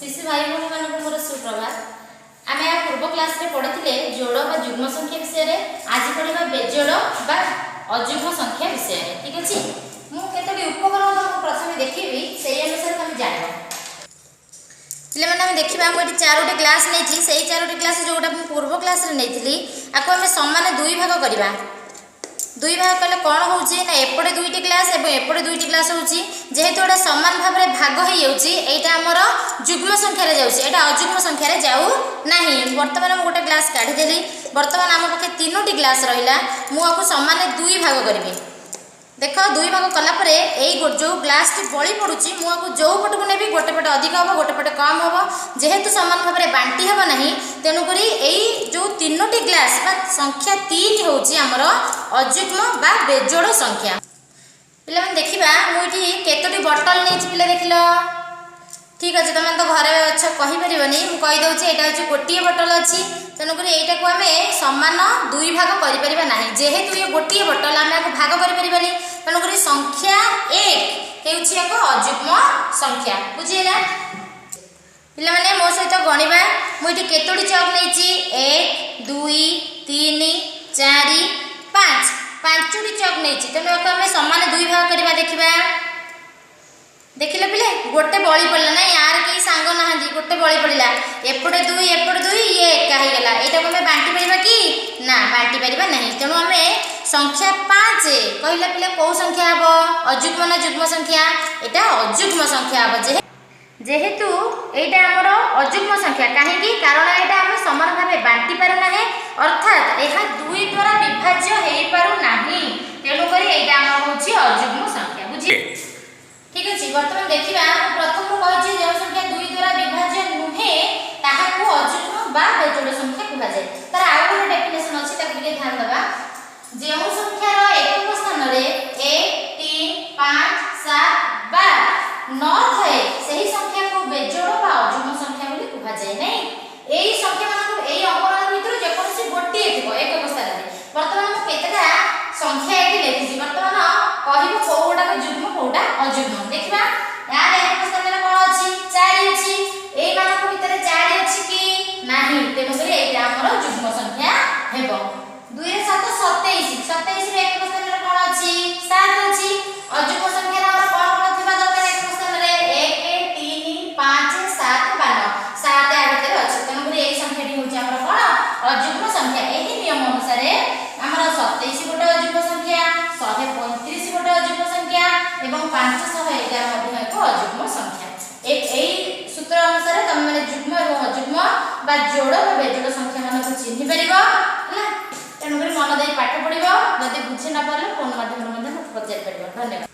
शिशु भाई भौणी मानक मोर सुप्रभात। आमे आ पूर्व क्लास रे पढ़िथिले जोड़ बा युग्म संख्या विषय रे। आज पढ़िबा बेजोड़ बा अयुग्म संख्या विषय रे। ठीक अछि। मु केतोटी उपकरण तुमको प्रथमे देखिबी सेही अनुसार तुम जानिबो। पिले माने हम देखिबा हम एटी चारोटी क्लास नेछि सेही चारोटी क्लास जोटा मु पूर्व क्लास रे नेथिली आको हम समान दुई भाग करिबा। दुई भाग कले कौन होउची ना एपटे दुईटी क्लास एवं एपटे दुईटी क्लास होउची जेहेतु एटा समान भाव रे भाग होई जाउची एटा हमर युग्म संख्या रे जाउची एटा अयुग्म संख्या रे जाउ नाही। वर्तमान हम गोटे क्लास काढी देली। वर्तमान हम पखे तीनोटी क्लास रहिला। मु आको समान दुई भाग करबी। देखो दुई भाग कला परे एई जो ग्लास टी बळी पडुची मु आको जो पटको नेबी गोटे पटे अधिक होबो गोटे पटे कम होबो जेहेतु समान भाव रे बांटी हेबो नाही तेनु करी एई जो तीनोटी ग्लास बा संख्या 3 होउची हमर अयुग्म बा बेजोड़ संख्या। पिला मन देखिबा मु इठी केतोटी बोतल नेछि पिला देखिलो। ठीक अछि तमे तो घरे अच्छा कहि परिबनी मु कहि दउची एटा होची गोटिए बोतल अछि तेनु करी एटा को हमें समान दुई भाग करि परिबा नाही जेहेतु ये गोटिए बोतल हमें को भाग करि परिबानी तेनु करी संख्या 1 हेउची एक अयुग्म संख्या। बुझिला पिला माने मो सहित गणिबा मु इठी केतोटी चक नेछि 1 2 3 4 5 पांचटी चक नेछि तेनु एक हमें समान दुई भाग करिबा। देखिबा देखिले पिले गोटे बळी पड़ला ना यार के सांग नाहंदी गोटे बळी पड़िला एपटे दुई ये एका हे गेला एटा को हमें बांटी परिबा कि ना बांटी परिबा नहीं तेनु हमें संख्या 5 कहिला पिले को संख्या हबो अयुग्म ना युग्म संख्या एटा अयुग्म संख्या हबो जेहेतु एटा हमर अयुग्म संख्या काहे कि कारण एटा हम समान भाबे बांटी पारु नाही अर्थात एहा दुई द्वारा विभाज्य हेई पारु नाही तेनु करी एटा हम होची अयुग्म संख्या। बुझी ठीक अछि। वर्तमान देखिबा प्रथम कहछि जे संख्या 2 द्वारा विभाज्य नुहे ताहा को अयुग्म बा बेजोड़ संख्या कहला जाय। तार आउ गोटे डेफिनेशन अछि ताके के ध्यान देबा जे संख्या रो एकक स्थान रे 1 3 5 7 बा 9 थाए सही संख्या को बेजोड़ बा अयुग्म संख्या बोली कहला जाय नै। एई संख्या मानको एई अंकन भितर जे कोनसी गोटी थिबो एकक स्थान रे वर्तमान हम केतेटा संख्या एठी लेखिछि वर्तमान कहिबो कोउडा को युग्म कोउडा अयुग्म। देखिबा यार एक स्थान रे कोन अछि 4 अछि एई मानको भितर 4 अछि कि नाही तेनु करी एटा हमर युग्म संख्या हेबो। 2 रे 7 27 रे एक स्थान रे कोन अछि 7 अछि अयुग्म संख्या रे हमर कोन थिबा दरकार एक स्थान रे 1 3 5 7 12 7 आ भितर अछि तेनु करी एई संख्याटी होछि हमर कोन अयुग्म संख्या। एही नियम अनुसार हमर 27 गोटे अयुग्म संख्या 135 गोटे अयुग्म संख्या एवं 511 मध्ये एक अयुग्म संख्या। एई सूत्र अनुसार तुम माने युग्म एवं अयुग्म बा जोड़ बा बेजोड़ संख्या माने को चिन्हि परिबो हला तेनु मन दे पाठ पढिबो जदि बुझि न परले फोन माध्यम रे पचारि परिबो। धन्यवाद।